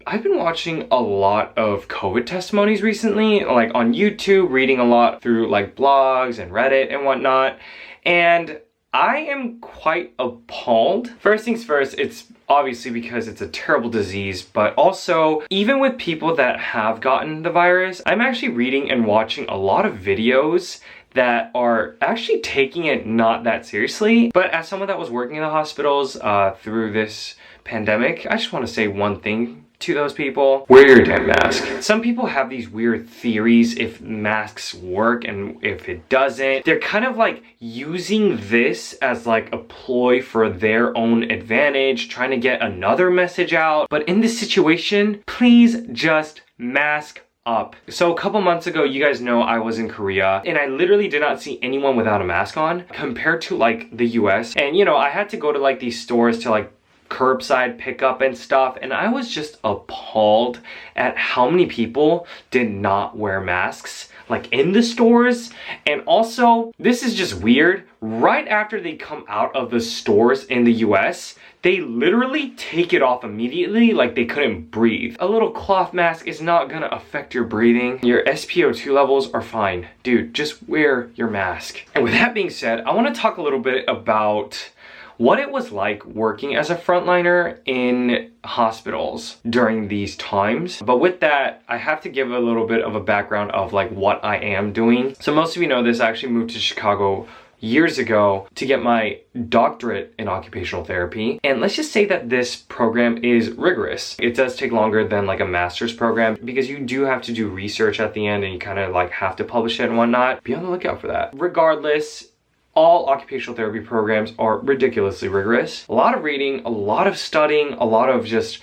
I've been watching a lot of COVID testimonies recently, like on YouTube, reading a lot through like blogs and Reddit and whatnot, and I am quite appalled. First things first, it's obviously because it's a terrible disease, but also even with people that have gotten the virus, I'm actually reading and watching a lot of videos that are actually taking it not that seriously. But as someone that was working in the hospitals through this pandemic, I just want to say one thing to those people: wear your damn mask. Some people have these weird theories if masks work and if it doesn't. They're kind of like using this as like a ploy for their own advantage, trying to get another message out. But in this situation, please just mask up. So a couple months ago, you guys know I was in Korea and I literally did not see anyone without a mask on compared to like the US. And you know, I had to go to like these stores to like curbside pickup and stuff, and I was just appalled at how many people did not wear masks like in the stores. And also, this is just weird, right after they come out of the stores in the US, they literally take it off immediately like they couldn't breathe. A little cloth mask is not gonna affect your breathing. Your SpO2 levels are fine. Dude, just wear your mask. And with that being said, I want to talk a little bit about what it was like working as a frontliner in hospitals during these times. But with that, I have to give a little bit of a background of like what I am doing. So most of you know this, I actually moved to Chicago years ago to get my doctorate in occupational therapy. And let's just say that this program is rigorous. It does take longer than like a master's program because you do have to do research at the end and you kind of like have to publish it and whatnot. Be on the lookout for that. Regardless, all occupational therapy programs are ridiculously rigorous. A lot of reading, a lot of studying, a lot of just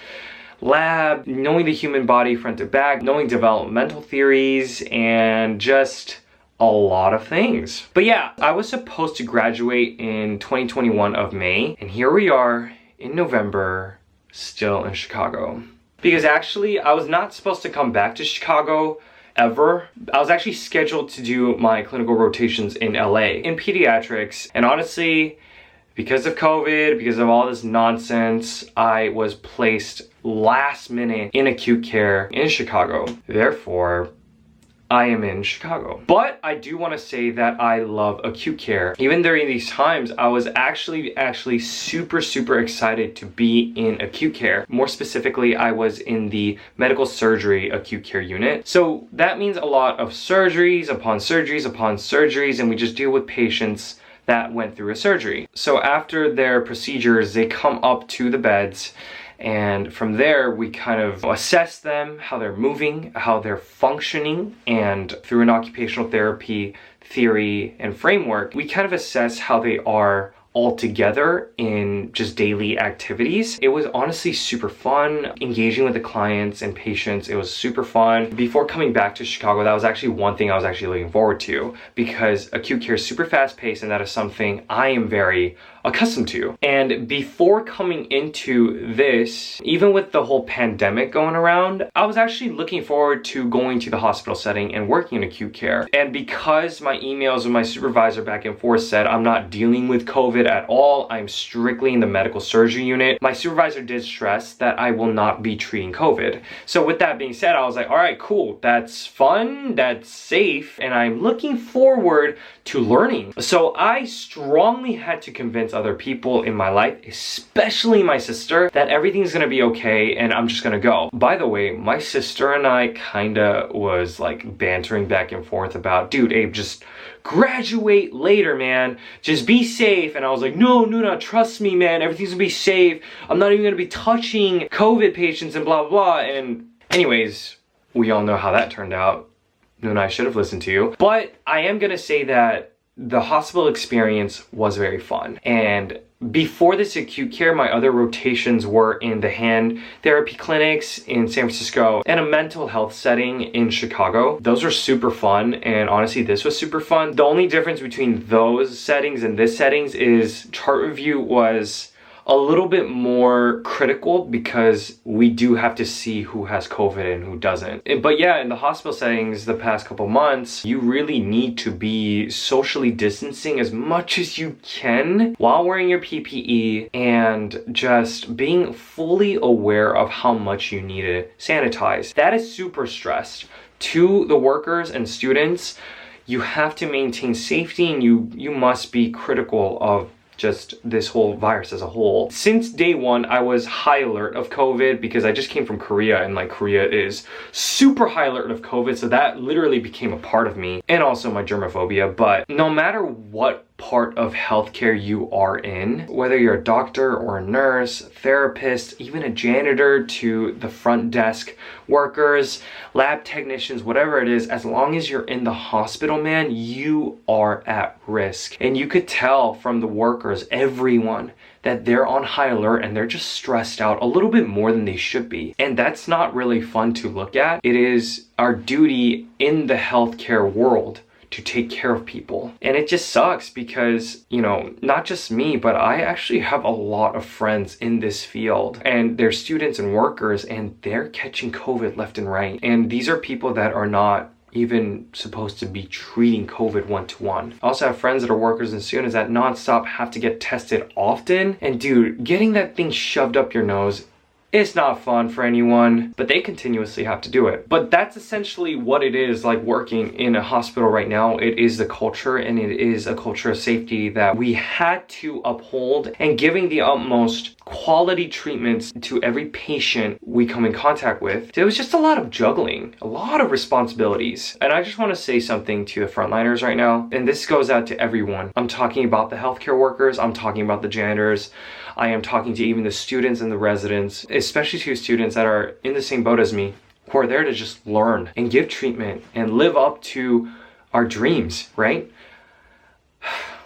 lab, knowing the human body front to back, knowing developmental theories, and just a lot of things. But yeah, I was supposed to graduate in 2021 of May, and here we are in November, still in Chicago. Because actually, I was not supposed to come back to Chicago ever. I was actually scheduled to do my clinical rotations in LA in pediatrics, and honestly, because of COVID, because of all this nonsense, I was placed last minute in acute care in Chicago. Therefore, I am in Chicago. But I do want to say that I love acute care. Even during these times, I was actually super excited to be in acute care. More specifically, I was in the medical surgery acute care unit. So that means a lot of surgeries upon surgeries upon surgeries, and we just deal with patients that went through a surgery. So after their procedures, they come up to the beds, and from there, we kind of assess them, how they're moving, how they're functioning, and through an occupational therapy theory and framework, we kind of assess how they are all together in just daily activities. It was honestly super fun engaging with the clients and patients. It was super fun. Before coming back to Chicago, that was actually one thing I was actually looking forward to, because acute care is super fast paced and that is something I am very accustomed to. And before coming into this, even with the whole pandemic going around, I was actually looking forward to going to the hospital setting and working in acute care. And because my emails with my supervisor back and forth said I'm not dealing with COVID at all, I'm strictly in the medical surgery unit, my supervisor did stress that I will not be treating COVID. So with that being said, I was like, all right, cool, that's fun, that's safe, and I'm looking forward to learning. So I strongly had to convince other people in my life, especially my sister, that everything's gonna be okay and I'm just gonna go. By the way, my sister and I kinda was like bantering back and forth about, dude, Abe, just graduate later, man. Just be safe. And I was like, no, trust me, man. Everything's gonna be safe. I'm not even gonna be touching COVID patients and blah, blah. And anyways, we all know how that turned out. Nuna, I should have listened to you. But I am gonna say that the hospital experience was very fun. And before this acute care, my other rotations were in the hand therapy clinics in San Francisco and a mental health setting in Chicago. Those are super fun, and honestly, this was super fun. The only difference between those settings and this settings is chart review was a little bit more critical because we do have to see who has COVID and who doesn't. But yeah, in the hospital settings the past couple months, you really need to be socially distancing as much as you can while wearing your PPE and just being fully aware of how much you need to sanitize. That is super stressed. To the workers and students, you have to maintain safety and you must be critical of just this whole virus as a whole. Since day one, I was high alert of COVID because I just came from Korea, and like Korea is super high alert of COVID, so that literally became a part of me, and also my germophobia. But no matter what part of healthcare you are in, whether you're a doctor or a nurse, therapist, even a janitor to the front desk workers, lab technicians, whatever it is, as long as you're in the hospital, man, you are at risk. And you could tell from the workers, everyone, that they're on high alert and they're just stressed out a little bit more than they should be. And that's not really fun to look at. It is our duty in the healthcare world to take care of people. And it just sucks because, you know, not just me, but I actually have a lot of friends in this field, and they're students and workers, and they're catching COVID left and right. And these are people that are not even supposed to be treating COVID one-to-one. I also have friends that are workers and students that nonstop have to get tested often. And dude, getting that thing shoved up your nose, it's not fun for anyone, but they continuously have to do it. But that's essentially what it is like working in a hospital right now. It is the culture, and it is a culture of safety that we had to uphold, and giving the utmost quality treatments to every patient we come in contact with. It was just a lot of juggling, a lot of responsibilities. And I just want to say something to the frontliners right now, and this goes out to everyone. I'm talking about the healthcare workers, I'm talking about the janitors, I am talking to even the students and the residents, especially to students that are in the same boat as me, who are there to just learn and give treatment and live up to our dreams, right?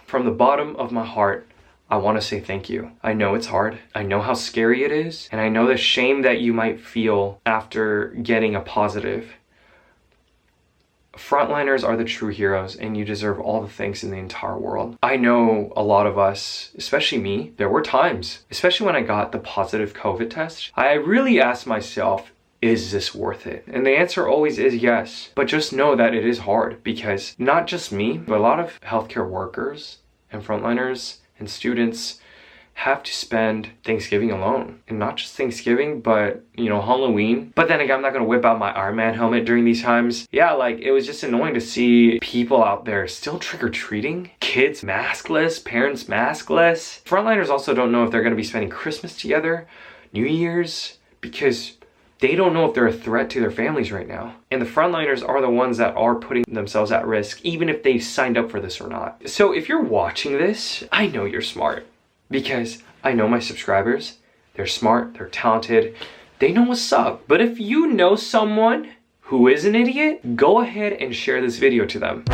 From the bottom of my heart, I want to say thank you. I know it's hard. I know how scary it is. And I know the shame that you might feel after getting a positive. Frontliners are the true heroes, and you deserve all the thanks in the entire world. I know a lot of us, especially me, there were times, especially when I got the positive COVID test, I really asked myself, is this worth it? And the answer always is yes. But just know that it is hard, because not just me, but a lot of healthcare workers and frontliners and students have to spend Thanksgiving alone. And not just Thanksgiving, but, you know, Halloween. But then again, I'm not gonna whip out my Iron Man helmet during these times. Yeah, like, it was just annoying to see people out there still trick-or-treating. Kids maskless, parents maskless. Frontliners also don't know if they're gonna be spending Christmas together, New Year's, because they don't know if they're a threat to their families right now. And the frontliners are the ones that are putting themselves at risk, even if they signed up for this or not. So if you're watching this, I know you're smart. Because I know my subscribers, they're smart, they're talented, they know what's up. But if you know someone who is an idiot, go ahead and share this video to them.